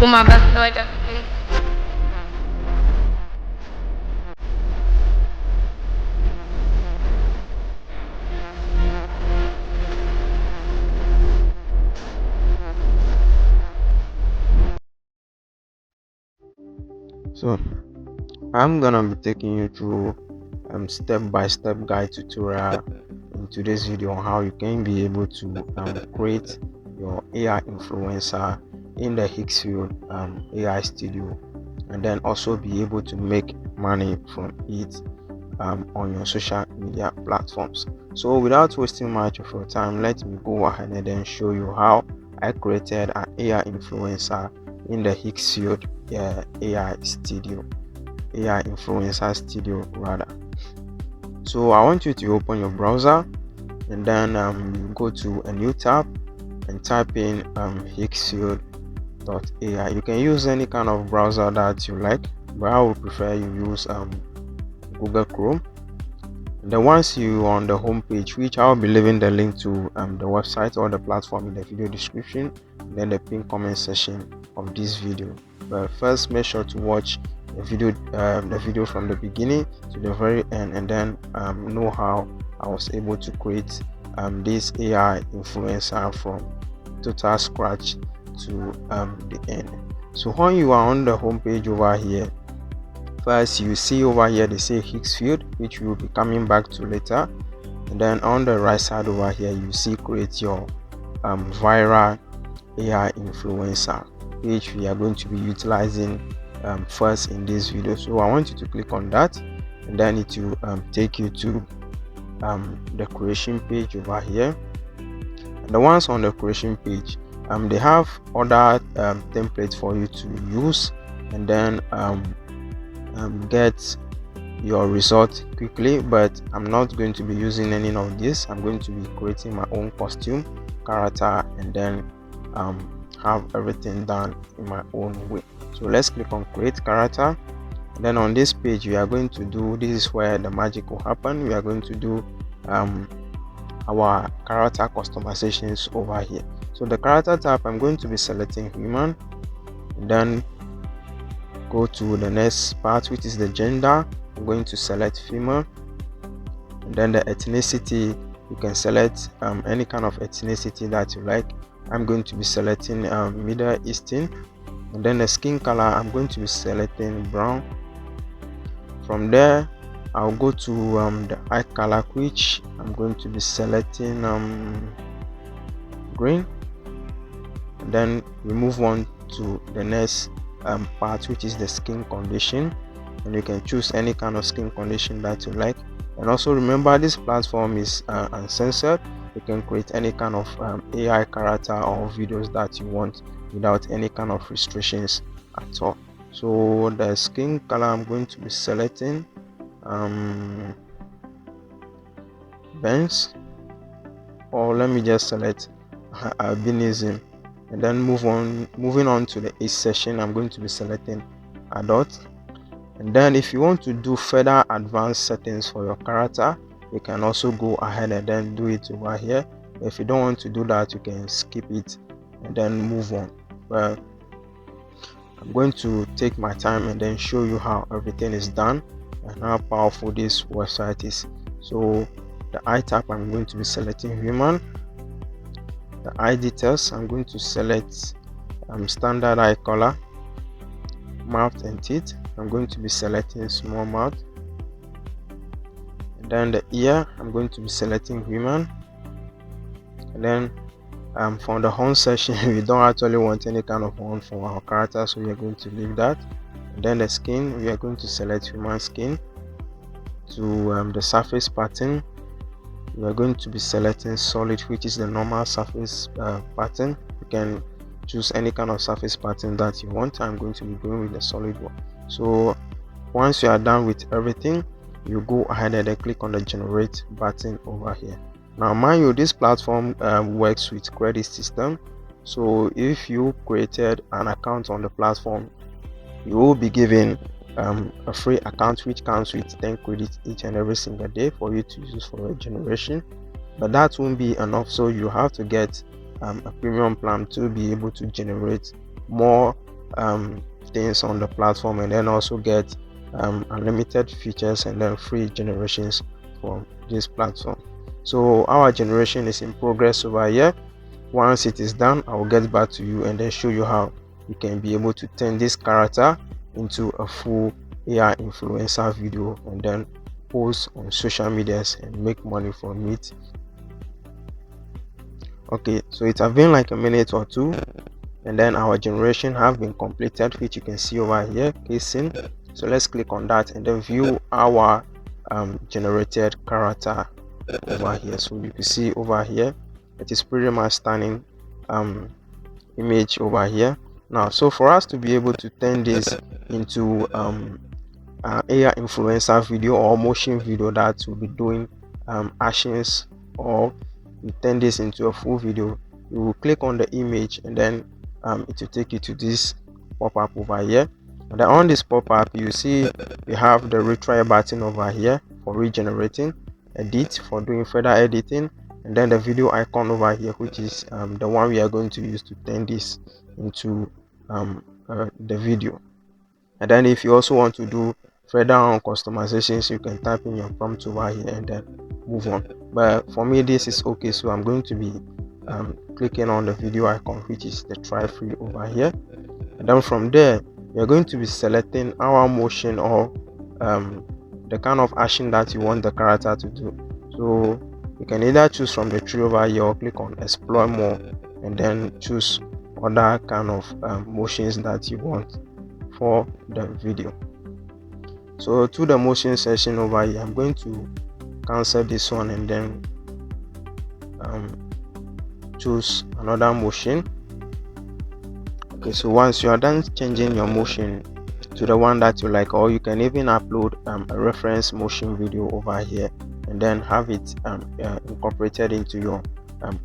my best like So I'm gonna be taking you through step-by-step guide tutorial in today's video on how you can be able to create your AI influencer in the Higgsfield AI Studio, and then also be able to make money from it on your social media platforms. So without wasting much of your time, let me go ahead and then show you how I created an AI influencer in the Higgsfield AI Influencer Studio rather. So I want you to open your browser and then go to a new tab and type in Higgsfield.ai. You can use any kind of browser that you like, but I would prefer you use Google Chrome. And then once you are on the home page, which I'll be leaving the link to the website or the platform in the video description, and then the pinned comment section of this video. But first, make sure to watch the video from the beginning to the very end, and then know how I was able to create this AI influencer from total scratch to the end. So when you are on the home page over here, first you see over here they say Higgsfield, which we will be coming back to later, and then on the right side over here you see create your viral AI influencer, which we are going to be utilizing first in this video. So I want you to click on that, and then it will take you to the creation page over here. And the ones on the creation page, they have other templates for you to use, and then get your result quickly, but I'm not going to be using any of this. I'm going to be creating my own costume character, and then have everything done in my own way. So let's click on create character, and then on this page we are going to do, this is where the magic will happen. We are going to do our character customizations over here. So the character type, I'm going to be selecting human, and then go to the next part, which is the gender. I'm going to select female, and then the ethnicity, you can select any kind of ethnicity that you like. I'm going to be selecting Middle Eastern, and then the skin color, I'm going to be selecting brown. From there I'll go to the eye color, which I'm going to be selecting green, and then we move on to the next part, which is the skin condition, and you can choose any kind of skin condition that you like. And also remember, this platform is uncensored. You can create any kind of AI character or videos that you want without any kind of restrictions at all. So the skin color, I'm going to be selecting Benz, or let me just select albinism, and then moving on to the age section, I'm going to be selecting adult. And then if you want to do further advanced settings for your character, you can also go ahead and then do it over here. If you don't want to do that, you can skip it and then move on. Well, I'm going to take my time and then show you how everything is done and how powerful this website is. So the eye type, I'm going to be selecting human. The eye details, I'm going to select standard eye color. Mouth and teeth, I'm going to be selecting small mouth. And then the ear, I'm going to be selecting human. And then from the horn section, we don't actually want any kind of horn for our character, so we are going to leave that. And then the skin, we are going to select human skin. To the surface pattern, we are going to be selecting solid, which is the normal surface pattern. You can choose any kind of surface pattern that you want. I'm going to be going with the solid one. So once you are done with everything, you go ahead and then click on the generate button over here. Now mind you, this platform works with credit system, so if you created an account on the platform, you will be given a free account which comes with 10 credits each and every single day for you to use for your generation. But that won't be enough, so you have to get a premium plan to be able to generate more things on the platform, and then also get unlimited features and then free generations from this platform. So our generation is in progress over here. Once it is done, I will get back to you and then show you how you can be able to turn this character into a full AI influencer video and then post on social medias and make money from it. Okay, so it has been like a minute or two, and then our generation have been completed, which you can see over here, casing. So let's click on that and then view our generated character over here. So you can see over here it is pretty much stunning image over here. Now, so for us to be able to turn this into AI influencer video or motion video that will be doing actions, or you turn this into a full video, you will click on the image and then it will take you to this pop-up over here. And then on this pop-up, you see we have the retry button over here for regenerating, edit for doing further editing, and then the video icon over here, which is the one we are going to use to turn this into the video. And then if you also want to do further on customizations, you can type in your prompt over here and then move on. But for me, this is okay, so I'm going to be clicking on the video icon, which is the try free over here. And then from there, you're going to be selecting our motion or the kind of action that you want the character to do. So you can either choose from the tree over here or click on explore more and then choose other kind of motions that you want for the video. So to the motion section over here, I'm going to cancel this one and then choose another motion. Okay, so once you are done changing your motion to the one that you like, or you can even upload a reference motion video over here and then have it incorporated into your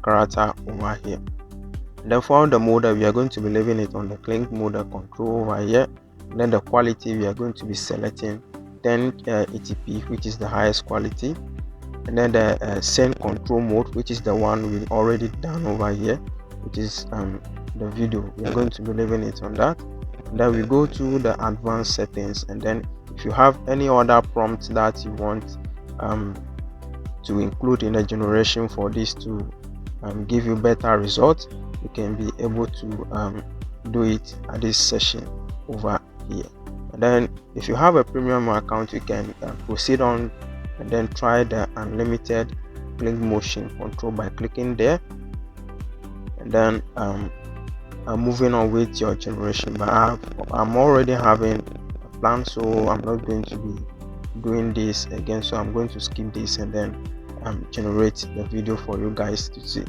character over here. And then for the mode, we are going to be leaving it on the clink mode control over here. And then the quality, we are going to be selecting 1080p, which is the highest quality. And then the send control mode, which is the one we already done over here, which is the video. We are going to be leaving it on that. And then we go to the advanced settings, and then if you have any other prompts that you want to include in the generation for this to give you better results, you can be able to do it at this session over here. And then if you have a premium account, you can proceed on and then try the unlimited blink motion control by clicking there, and then moving on with your generation. But I'm already having a plan, so I'm not going to be doing this again, so I'm going to skip this and then generate the video for you guys to see.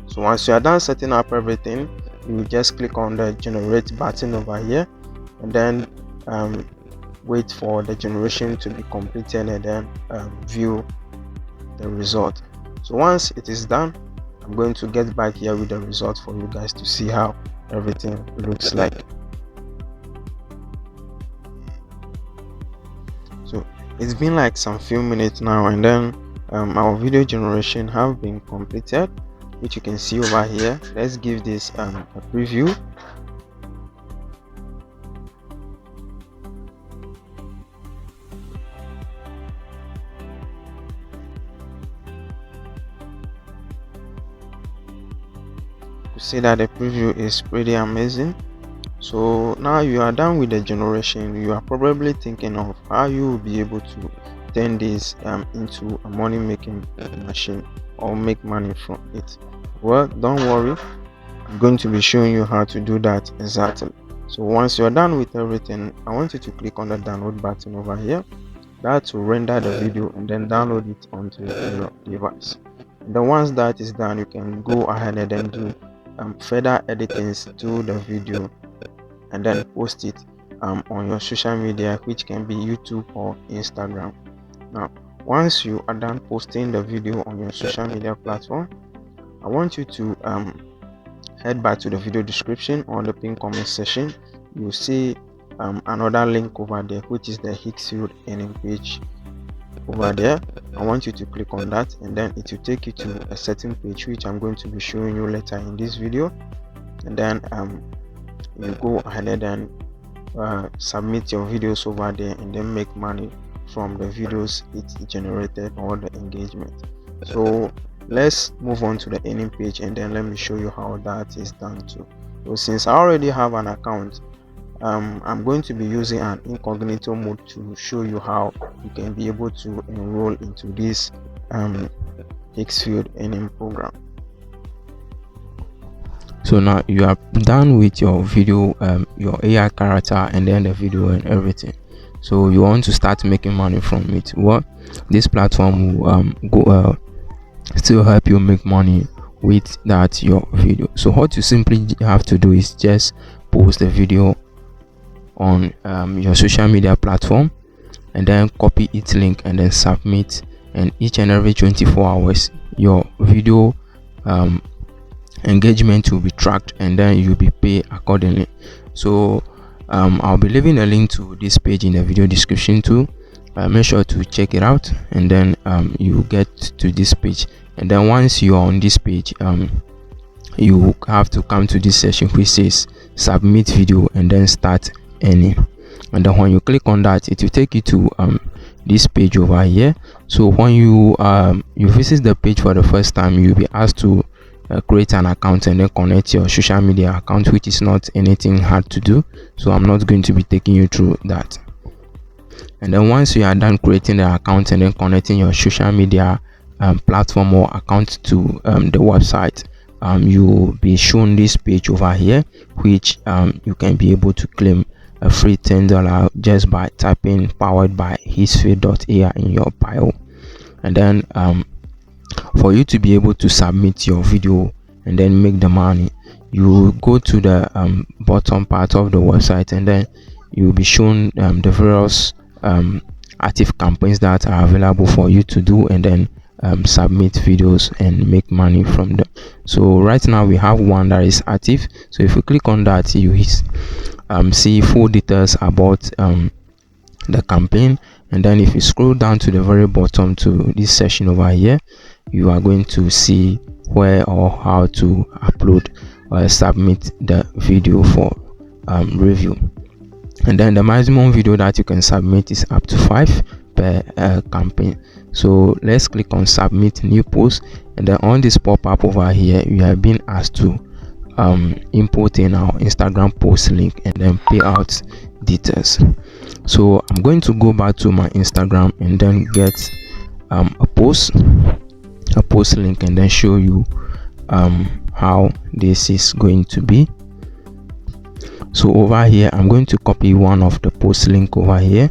So once you are done setting up everything, you will just click on the generate button over here and then wait for the generation to be completed and then view the result. So once it is done, I'm going to get back here with the result for you guys to see how everything looks like. So it's been like some few minutes now, and then our video generation have been completed, which you can see over here. Let's give this a preview. See that the preview is pretty amazing. So now you are done with the generation. You are probably thinking of how you will be able to turn this into a money making machine or make money from it. Well, don't worry, I'm going to be showing you how to do that exactly. So once you're done with everything, I want you to click on the download button over here. That will render the video and then download it onto your device. And then once that is done, you can go ahead and then do further editings to the video and then post it on your social media, which can be YouTube or Instagram. Now, once you are done posting the video on your social media platform, I want you to head back to the video description or the pinned comment section. You'll see another link over there, which is the Higgsfield earning page over there. I want you to click on that, and then it will take you to a certain page which I'm going to be showing you later in this video. And then you go ahead and submit your videos over there and then make money from the videos it generated or the engagement. So let's move on to the earning page, and then let me show you how that is done too. So since I already have an account, I'm going to be using an incognito mode to show you how you can be able to enroll into this Higgsfield earning program. So now you are done with your video, your AI character, and then the video and everything. So you want to start making money from it. Well, this platform will still help you make money with that your video. So what you simply have to do is just post the video on your social media platform, and then copy its link and then submit, and each and every 24 hours your video engagement will be tracked, and then you'll be paid accordingly. So I'll be leaving a link to this page in the video description too. Make sure to check it out, and then you get to this page, and then once you are on this page, you have to come to this section which says submit video and then start earning. And then when you click on that, it will take you to this page over here. So when you visit the page for the first time, you'll be asked to create an account and then connect your social media account, which is not anything hard to do, so I'm not going to be taking you through that. And then once you are done creating the account and then connecting your social media platform or account to the website, you will be shown this page over here, which you can be able to claim a free $10 just by typing powered by Higgsfield AI in your bio. And then for you to be able to submit your video and then make the money, you go to the bottom part of the website, and then you will be shown the various active campaigns that are available for you to do, and then submit videos and make money from them. So right now we have one that is active. So if you click on that, you see full details about the campaign, and then if you scroll down to the very bottom to this section over here, you are going to see where or how to upload or submit the video for review. And then the maximum video that you can submit is up to 5 per campaign. So let's click on submit new post, and then on this pop-up over here, you have been asked to import in our Instagram post link and then payout details. So I'm going to go back to my Instagram and then get a post link, and then show you how this is going to be. So over here, I'm going to copy one of the post link over here,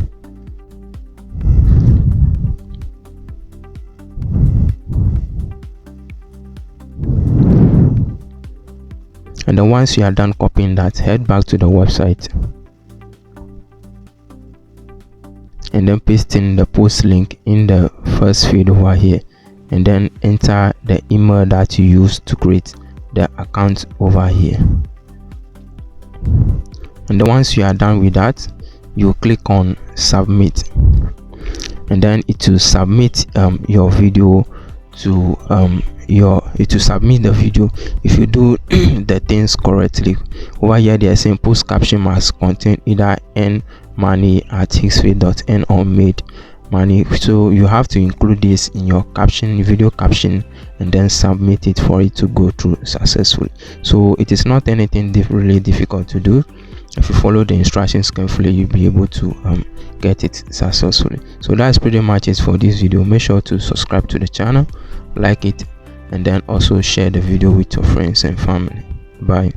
and then once you are done copying that, head back to the website and then paste in the post link in the first field over here, and then enter the email that you used to create the account over here. And then once you are done with that, you click on submit, and then it will submit your video to it will submit the video if you do the things correctly. Over here they are saying post caption must contain either earn money at Higgsfield.earn or made money. So you have to include this in your caption, video caption, and then submit it for it to go through successfully. So it is not anything really difficult to do. If you follow the instructions carefully, you'll be able to get it successfully. So that's pretty much it for this video. Make sure to subscribe to the channel, like it, and then also share the video with your friends and family. Bye.